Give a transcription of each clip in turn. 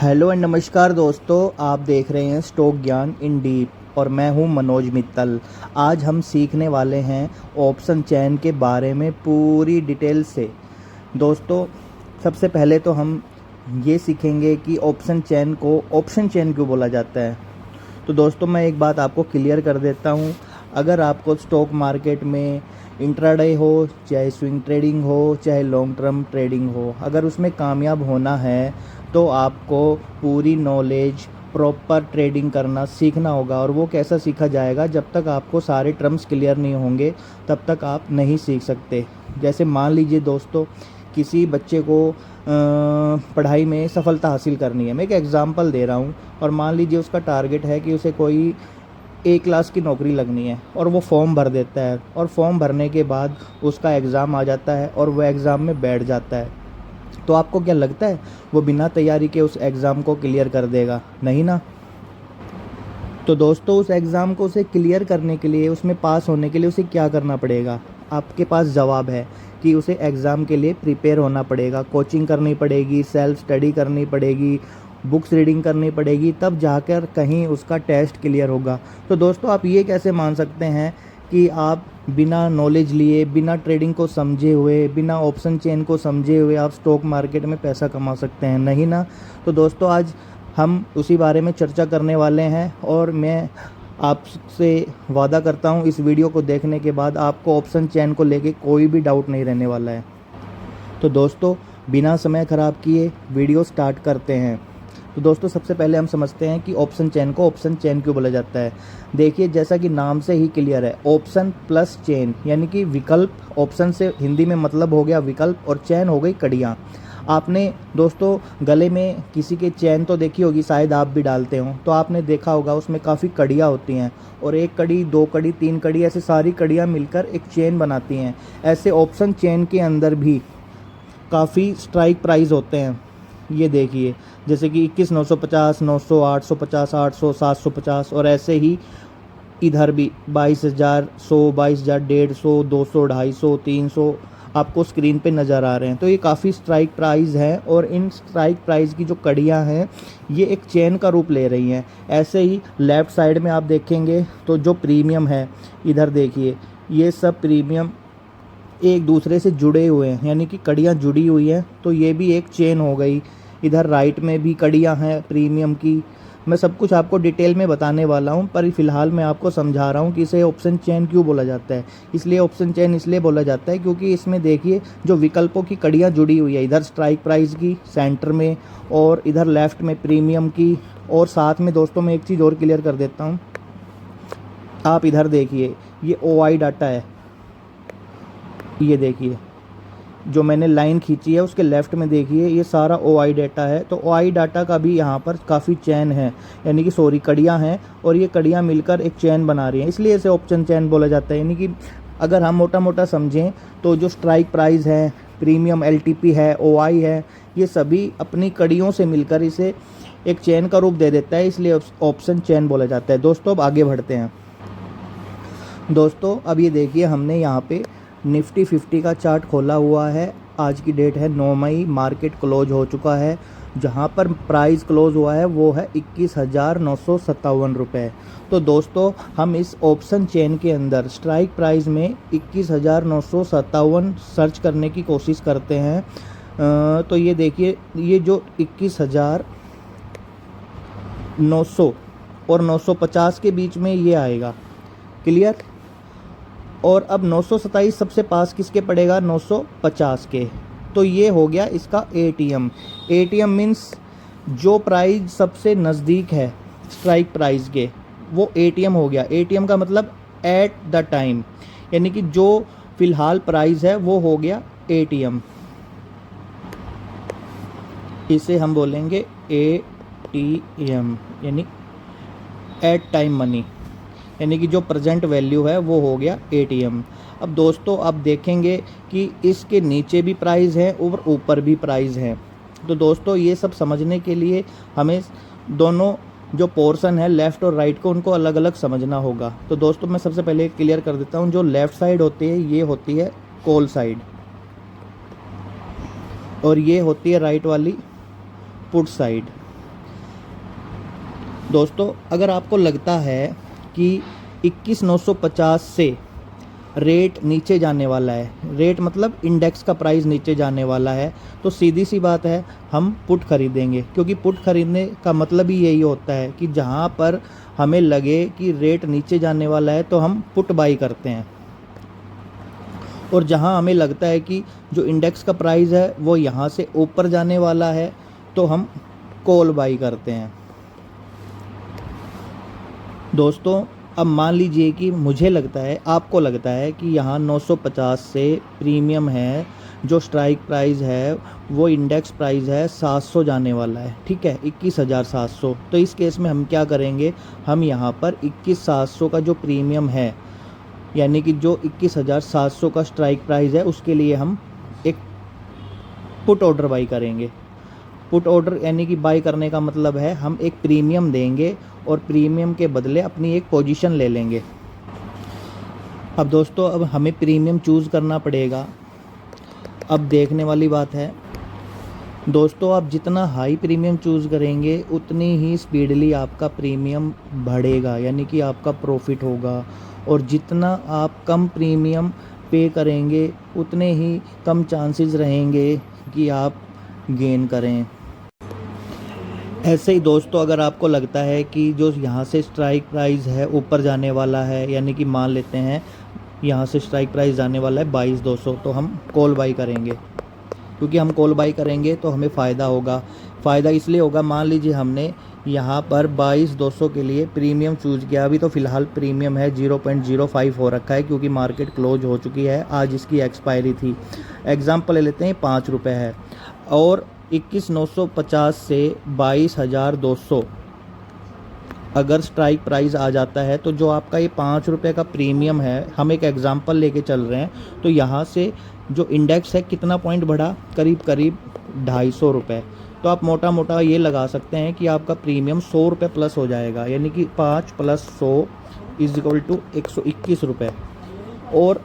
Hello and नमस्कार दोस्तों, आप देख रहे हैं स्टॉक ज्ञान इन डीप और मैं हूं मनोज मित्तल। आज हम सीखने वाले हैं ऑप्शन चेन के बारे में पूरी डिटेल से। दोस्तों, सबसे पहले तो हम ये सीखेंगे कि ऑप्शन चेन को ऑप्शन चेन क्यों बोला जाता है। तो दोस्तों, मैं एक बात आपको क्लियर कर देता हूँ। अगर आपको स्टॉक मार्केट में इंट्राडे हो, चाहे स्विंग ट्रेडिंग हो, चाहे लॉन्ग टर्म ट्रेडिंग हो, अगर उसमें कामयाब होना है तो आपको पूरी नॉलेज प्रॉपर ट्रेडिंग करना सीखना होगा। और वो कैसा सीखा जाएगा, जब तक आपको सारे टर्म्स क्लियर नहीं होंगे तब तक आप नहीं सीख सकते। जैसे मान लीजिए दोस्तों, किसी बच्चे को पढ़ाई में सफलता हासिल करनी है। मैं एक एग्ज़ाम्पल दे रहा हूँ। और मान लीजिए उसका टारगेट है कि उसे कोई ए क्लास की नौकरी लगनी है और वो फॉर्म भर देता है। और फॉर्म भरने के बाद उसका एग्ज़ाम आ जाता है और वह एग्ज़ाम में बैठ जाता है। तो आपको क्या लगता है वो बिना तैयारी के उस एग्ज़ाम को क्लियर कर देगा? नहीं ना। तो दोस्तों, उस एग्ज़ाम को उसे क्लियर करने के लिए, उसमें पास होने के लिए उसे क्या करना पड़ेगा? आपके पास जवाब है कि उसे एग्ज़ाम के लिए प्रिपेयर होना पड़ेगा, कोचिंग करनी पड़ेगी, सेल्फ स्टडी करनी पड़ेगी, बुक्स रीडिंग करनी पड़ेगी, तब जाकर कहीं उसका टेस्ट क्लियर होगा। तो दोस्तों, आप ये कैसे मान सकते हैं कि आप बिना नॉलेज लिए, बिना ट्रेडिंग को समझे हुए, बिना ऑप्शन चेन को समझे हुए आप स्टॉक मार्केट में पैसा कमा सकते हैं? नहीं ना। तो दोस्तों, आज हम उसी बारे में चर्चा करने वाले हैं और मैं आपसे वादा करता हूं, इस वीडियो को देखने के बाद आपको ऑप्शन चेन को लेके कोई भी डाउट नहीं रहने वाला है। तो दोस्तों, बिना समय ख़राब किए वीडियो स्टार्ट करते हैं। तो दोस्तों, सबसे पहले हम समझते हैं कि ऑप्शन चेन को ऑप्शन चेन क्यों बोला जाता है। देखिए, जैसा कि नाम से ही क्लियर है, ऑप्शन प्लस चेन, यानी कि विकल्प। ऑप्शन से हिंदी में मतलब हो गया विकल्प और चेन हो गई कड़ियाँ। आपने दोस्तों गले में किसी के चेन तो देखी होगी, शायद आप भी डालते हो, तो आपने देखा होगा उसमें काफ़ी कड़ियाँ होती हैं। और एक कड़ी, दो कड़ी, तीन कड़ी, ऐसे सारी कड़ियाँ मिलकर एक चेन बनाती हैं। ऐसे ऑप्शन चेन के अंदर भी काफ़ी स्ट्राइक प्राइस होते हैं। ये देखिए, जैसे कि 21,950, 900, 850, 800, 750 और ऐसे ही इधर भी 22,000, 100, 22,000, 150, 200, 250, 300 आपको स्क्रीन पे नज़र आ रहे हैं। तो ये काफ़ी स्ट्राइक प्राइस है और इन स्ट्राइक प्राइस की जो कड़ियाँ हैं ये एक चेन का रूप ले रही हैं। ऐसे ही लेफ़्ट साइड में आप देखेंगे तो जो प्रीमियम है, इधर देखिए, ये सब प्रीमियम एक दूसरे से जुड़े हुए हैं, यानी कि कड़ियाँ जुड़ी हुई हैं। तो ये भी एक चेन हो गई। इधर राइट में भी कड़ियाँ हैं प्रीमियम की। मैं सब कुछ आपको डिटेल में बताने वाला हूँ, पर फ़िलहाल मैं आपको समझा रहा हूँ कि इसे ऑप्शन चेन क्यों बोला जाता है। इसलिए ऑप्शन चेन इसलिए बोला जाता है क्योंकि इसमें देखिए जो विकल्पों की कड़ियाँ जुड़ी हुई है, इधर स्ट्राइक प्राइस की सेंटर में और इधर लेफ़्ट में प्रीमियम की। और साथ में दोस्तों, मैं एक चीज़ और क्लियर कर देता हूँ। आप इधर देखिए, ये OI डाटा है। ये देखिए, जो मैंने लाइन खींची है उसके लेफ़्ट में देखिए, ये सारा OI डाटा है। तो OI डाटा का भी यहाँ पर काफ़ी चैन है, यानी कि सॉरी कड़ियाँ हैं, और ये कड़ियाँ मिलकर एक चैन बना रही हैं, इसलिए इसे ऑप्शन चैन बोला जाता है। यानी कि अगर हम मोटा मोटा समझें तो जो स्ट्राइक प्राइस है, प्रीमियम, LTP है, OI है, ये सभी अपनी कड़ियों से मिलकर इसे एक चैन का रूप दे देता है, इसलिए ऑप्शन चैन बोला जाता है। दोस्तों, अब आगे बढ़ते हैं। दोस्तों, अब ये देखिए, हमने यहाँ पे निफ्टी 50 का चार्ट खोला हुआ है। आज की डेट है 9 मई, मार्केट क्लोज हो चुका है। जहाँ पर प्राइस क्लोज हुआ है वो है 21,957 रुपये। तो दोस्तों, हम इस ऑप्शन चेन के अंदर स्ट्राइक प्राइस में 21,957 सर्च करने की कोशिश करते हैं। तो ये देखिए, ये जो 21,900 और 950 के बीच में ये आएगा, क्लियर। और अब 927 सबसे पास किसके पड़ेगा? 950 के। तो ये हो गया इसका ATM। ATM मीन्स जो प्राइस सबसे नज़दीक है स्ट्राइक प्राइस के, वो ATM हो गया। ATM का मतलब एट द टाइम, यानी कि जो फ़िलहाल प्राइस है वो हो गया ATM। इसे हम बोलेंगे ATM, यानी एट टाइम मनी, यानी कि जो प्रेजेंट वैल्यू है वो हो गया ATM। अब दोस्तों, आप देखेंगे कि इसके नीचे भी प्राइस है और ऊपर भी प्राइस है। तो दोस्तों, ये सब समझने के लिए हमें दोनों जो पोर्शन है लेफ़्ट और राइट को, उनको अलग अलग समझना होगा। तो दोस्तों, मैं सबसे पहले क्लियर कर देता हूँ। जो लेफ़्ट साइड होती है ये होती है कॉल साइड, और ये होती है राइट वाली पुट साइड। दोस्तों अगर आपको लगता है कि 21,950 से रेट नीचे जाने वाला है, रेट मतलब इंडेक्स का प्राइस नीचे जाने वाला है, तो सीधी सी बात है हम पुट खरीदेंगे, क्योंकि पुट खरीदने का मतलब ही यही होता है कि जहाँ पर हमें लगे कि रेट नीचे जाने वाला है तो हम पुट बाई करते हैं, और जहाँ हमें लगता है कि जो इंडेक्स का प्राइस है वो यहाँ से ऊपर जाने वाला है तो हम कॉल बाई करते हैं। दोस्तों अब मान लीजिए कि मुझे लगता है, आपको लगता है कि यहाँ 950 से प्रीमियम है, जो स्ट्राइक प्राइस है वो इंडेक्स प्राइस है 700 जाने वाला है, ठीक है, 21,700। तो इस केस में हम क्या करेंगे, हम यहाँ पर 21,700 का जो प्रीमियम है, यानी कि जो 21,700 का स्ट्राइक प्राइस है, उसके लिए हम एक पुट ऑर्डर बाई करेंगे। पुट ऑर्डर यानी कि बाई करने का मतलब है हम एक प्रीमियम देंगे और प्रीमियम के बदले अपनी एक पोजीशन ले लेंगे। अब दोस्तों अब हमें प्रीमियम चूज़ करना पड़ेगा। अब देखने वाली बात है दोस्तों, आप जितना हाई प्रीमियम चूज़ करेंगे उतनी ही स्पीडली आपका प्रीमियम बढ़ेगा, यानी कि आपका प्रॉफिट होगा, और जितना आप कम प्रीमियम पे करेंगे उतने ही कम चांसेस रहेंगे कि आप गेन करें। ऐसे ही दोस्तों अगर आपको लगता है कि जो यहाँ से स्ट्राइक प्राइस है ऊपर जाने वाला है, यानी कि मान लेते हैं यहाँ से स्ट्राइक प्राइस जाने वाला है 22,200, तो हम कॉल बाई करेंगे, क्योंकि हम कॉल बाई करेंगे तो हमें फ़ायदा होगा। फ़ायदा इसलिए होगा, मान लीजिए हमने यहाँ पर 22,200 के लिए प्रीमियम चूज़ किया, अभी तो फ़िलहाल प्रीमियम है 0.05 हो रखा है, क्योंकि मार्केट क्लोज हो चुकी है, आज इसकी एक्सपायरी थी। एग्ज़ाम्पल ले लेते हैं 5 रुपये है, और 21,950 से 22,200 अगर स्ट्राइक प्राइस आ जाता है, तो जो आपका ये 5 रुपये का प्रीमियम है, हम एक एग्ज़ाम्पल लेके चल रहे हैं, तो यहाँ से जो इंडेक्स है कितना पॉइंट बढ़ा, करीब करीब 250 रुपये। तो आप मोटा मोटा ये लगा सकते हैं कि आपका प्रीमियम 100 रुपये प्लस हो जाएगा, यानी कि 5 + 100 = 121 रुपये। और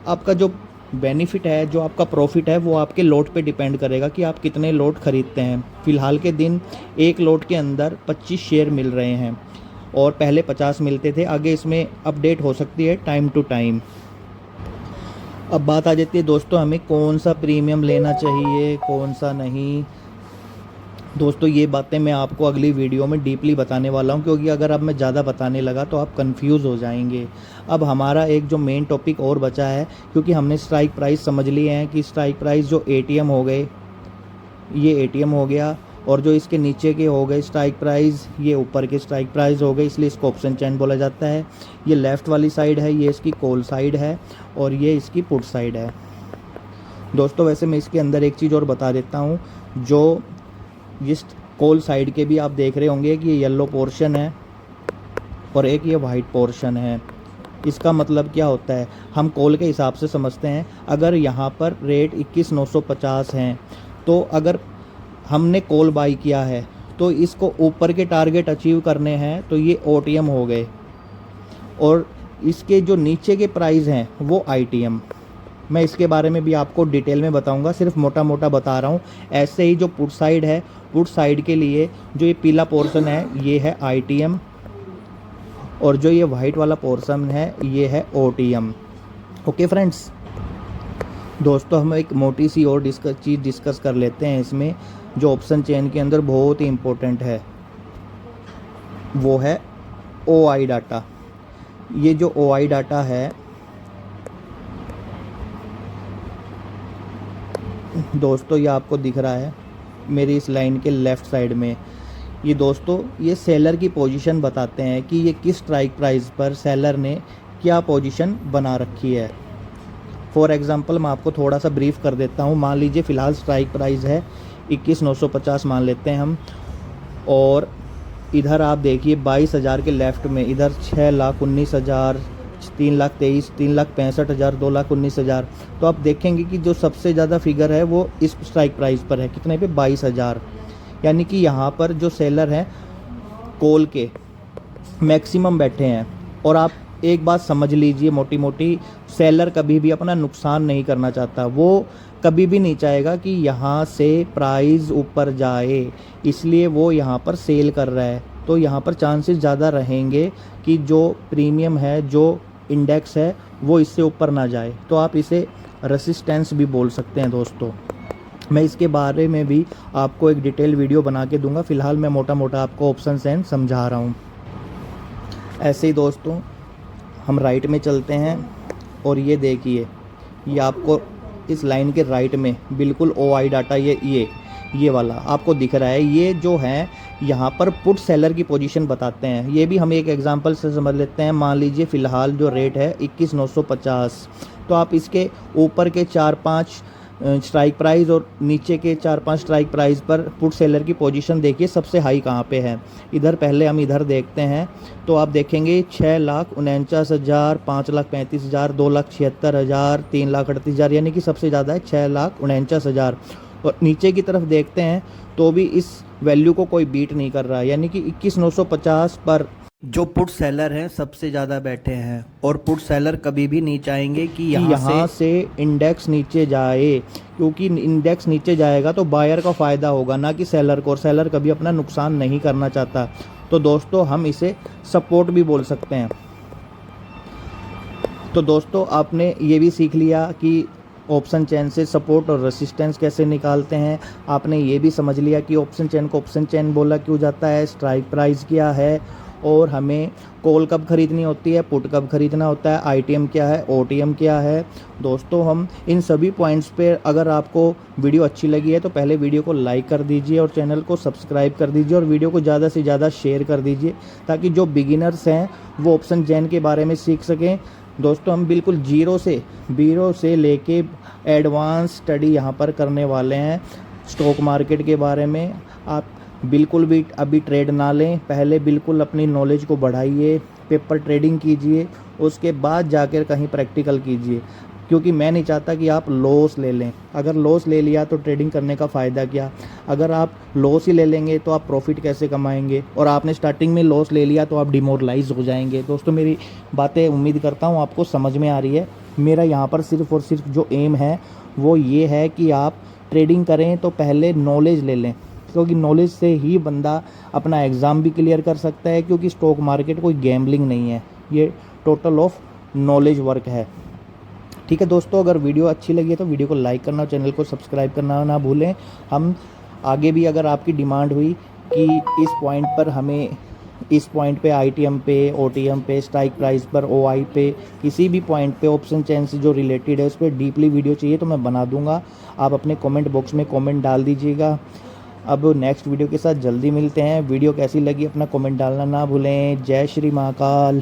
आपका जो बेनिफिट है, जो आपका प्रॉफिट है, वो आपके लोट पे डिपेंड करेगा कि आप कितने लोट ख़रीदते हैं। फ़िलहाल के दिन एक लोट के अंदर 25 शेयर मिल रहे हैं, और पहले 50 मिलते थे, आगे इसमें अपडेट हो सकती है टाइम टू टाइम। अब बात आ जाती है दोस्तों, हमें कौन सा प्रीमियम लेना चाहिए, कौन सा नहीं। दोस्तों ये बातें मैं आपको अगली वीडियो में डीपली बताने वाला हूं, क्योंकि अगर अब मैं ज़्यादा बताने लगा तो आप कंफ्यूज हो जाएंगे। अब हमारा एक जो मेन टॉपिक और बचा है, क्योंकि हमने स्ट्राइक प्राइस समझ लिए हैं कि स्ट्राइक प्राइस जो एटीएम हो गए, ये एटीएम हो गया, और जो इसके नीचे के हो गए स्ट्राइक प्राइस, ये ऊपर के स्ट्राइक प्राइस हो गए, इसलिए इसको ऑप्शन चेन बोला जाता है। ये लेफ़्ट वाली साइड है, ये इसकी कॉल साइड है, और ये इसकी पुट साइड है। दोस्तों वैसे मैं इसके अंदर एक चीज़ और बता देता हूँ, जो जिस कॉल साइड के भी आप देख रहे होंगे कि ये येलो पोर्शन है और एक ये वाइट पोर्शन है। इसका मतलब क्या होता है, हम कॉल के हिसाब से समझते हैं। अगर यहाँ पर रेट 21,950 हैं, तो अगर हमने कॉल बाई किया है तो इसको ऊपर के टारगेट अचीव करने हैं, तो ये ओटीएम हो गए, और इसके जो नीचे के प्राइस हैं वो आईटीएम। मैं इसके बारे में भी आपको डिटेल में बताऊंगा, सिर्फ मोटा मोटा बता रहा हूँ। ऐसे ही जो पुट साइड है, पुट साइड के लिए जो ये पीला पोर्शन है ये है आईटीएम, और जो ये वाइट वाला पोर्शन है ये है ओटीएम। ओके फ्रेंड्स, दोस्तों हम एक मोटी सी और चीज़ डिस्कस कर लेते हैं इसमें, जो ऑप्शन चेन के अंदर बहुत ही इम्पोर्टेंट है, वो है ओआई डाटा। ये जो ओआई डाटा है दोस्तों, ये आपको दिख रहा है मेरी इस लाइन के लेफ़्ट साइड में। ये दोस्तों ये सेलर की पोजीशन बताते हैं कि ये किस स्ट्राइक प्राइस पर सेलर ने क्या पोजीशन बना रखी है। फॉर एग्ज़ाम्पल मैं आपको थोड़ा सा ब्रीफ कर देता हूँ। मान लीजिए फ़िलहाल स्ट्राइक प्राइस है 21,950 मान लेते हैं हम, और इधर आप देखिए 22,000 के लेफ़्ट में, इधर 6,19,000, 3,23,000, 3,65,000, 2,19,000। तो आप देखेंगे कि जो सबसे ज़्यादा फिगर है वो इस स्ट्राइक प्राइस पर है, कितने पे, 22,000। यानी कि यहाँ पर जो सेलर हैं कॉल के मैक्सिमम बैठे हैं। और आप एक बात समझ लीजिए मोटी मोटी, सेलर कभी भी अपना नुकसान नहीं करना चाहता, वो कभी भी नहीं चाहेगा कि यहाँ से प्राइस ऊपर जाए, इसलिए वो यहाँ पर सेल कर रहा है। तो यहाँ पर चांसेस ज़्यादा रहेंगे कि जो प्रीमियम है, जो इंडेक्स है, वो इससे ऊपर ना जाए। तो आप इसे रेसिस्टेंस भी बोल सकते हैं दोस्तों। मैं इसके बारे में भी आपको एक डिटेल वीडियो बना के दूंगा। फ़िलहाल मैं मोटा मोटा आपको ऑप्शंस एंड समझा रहा हूँ। ऐसे ही दोस्तों हम राइट में चलते हैं और ये देखिए, ये आपको इस लाइन के राइट में बिल्कुल OI डाटा ये वाला आपको दिख रहा है। ये जो है यहाँ पर पुट सेलर की पोजीशन बताते हैं। ये भी हम एक एग्जांपल से समझ लेते हैं। मान लीजिए फ़िलहाल जो रेट है 21,950, तो आप इसके ऊपर के 4-5 स्ट्राइक प्राइस और नीचे के 4-5 स्ट्राइक प्राइस पर पुट सेलर की पोजीशन देखिए सबसे हाई कहाँ पे है। इधर पहले हम इधर देखते हैं तो आप देखेंगे 6,49,000, 5,35,000, 2,76,000, 3,38,000, यानी कि सबसे ज़्यादा है 6,49,000। और नीचे की तरफ देखते हैं तो भी इस वैल्यू को कोई बीट नहीं कर रहा है, यानी कि 21,950 पर जो पुट सेलर हैं सबसे ज़्यादा बैठे हैं। और पुट सेलर कभी भी नहीं चाहेंगे कि यहाँ से इंडेक्स नीचे जाए, क्योंकि इंडेक्स नीचे जाएगा तो बायर का फ़ायदा होगा, ना कि सेलर को। और सेलर कभी अपना नुकसान नहीं करना चाहता। तो दोस्तों हम इसे सपोर्ट भी बोल सकते हैं। तो दोस्तों आपने ये भी सीख लिया कि ऑप्शन चेन से सपोर्ट और रेसिस्टेंस कैसे निकालते हैं। आपने ये भी समझ लिया कि ऑप्शन चेन को ऑप्शन चेन बोला क्यों जाता है, स्ट्राइक प्राइस क्या है, और हमें कॉल कब खरीदनी होती है, पुट कब खरीदना होता है, ITM क्या है, OTM क्या है। दोस्तों हम इन सभी पॉइंट्स पे, अगर आपको वीडियो अच्छी लगी है तो पहले वीडियो को लाइक कर दीजिए और चैनल को सब्सक्राइब कर दीजिए और वीडियो को ज़्यादा से ज़्यादा शेयर कर दीजिए, ताकि जो बिगिनर्स हैं वो ऑप्शन चेन के बारे में सीख सकें। दोस्तों हम बिल्कुल जीरो से लेके एडवांस स्टडी यहाँ पर करने वाले हैं स्टॉक मार्केट के बारे में। आप बिल्कुल भी अभी ट्रेड ना लें, पहले बिल्कुल अपनी नॉलेज को बढ़ाइए, पेपर ट्रेडिंग कीजिए, उसके बाद जाकर कहीं प्रैक्टिकल कीजिए, क्योंकि मैं नहीं चाहता कि आप लॉस ले लें। अगर लॉस ले लिया तो ट्रेडिंग करने का फ़ायदा क्या। अगर आप लॉस ही ले लेंगे तो आप प्रॉफिट कैसे कमाएंगे। और आपने स्टार्टिंग में लॉस ले लिया तो आप डिमोरलाइज हो जाएंगे। दोस्तों मेरी बातें उम्मीद करता हूँ आपको समझ में आ रही है। मेरा यहाँ पर सिर्फ़ और सिर्फ जो एम है वो ये है कि आप ट्रेडिंग करें तो पहले नॉलेज ले लें, क्योंकि नॉलेज से ही बंदा अपना एग्ज़ाम भी क्लियर कर सकता है। क्योंकि स्टॉक मार्केट कोई गैम्बलिंग नहीं है, ये टोटल ऑफ नॉलेज वर्क है। ठीक है दोस्तों, अगर वीडियो अच्छी लगी है तो वीडियो को लाइक करना और चैनल को सब्सक्राइब करना ना भूलें। हम आगे भी, अगर आपकी डिमांड हुई कि इस पॉइंट पर हमें, इस पॉइंट पे ITM पे, OTM पे, स्ट्राइक प्राइस पर, OI पे, किसी भी पॉइंट पे ऑप्शन चेन से जो रिलेटेड है उस पर डीपली वीडियो चाहिए तो मैं बना दूंगा। आप अपने कमेंट बॉक्स में कमेंट डाल दीजिएगा। अब नेक्स्ट वीडियो के साथ जल्दी मिलते हैं। वीडियो कैसी लगी अपना कमेंट डालना ना भूलें। जय श्री महाकाल।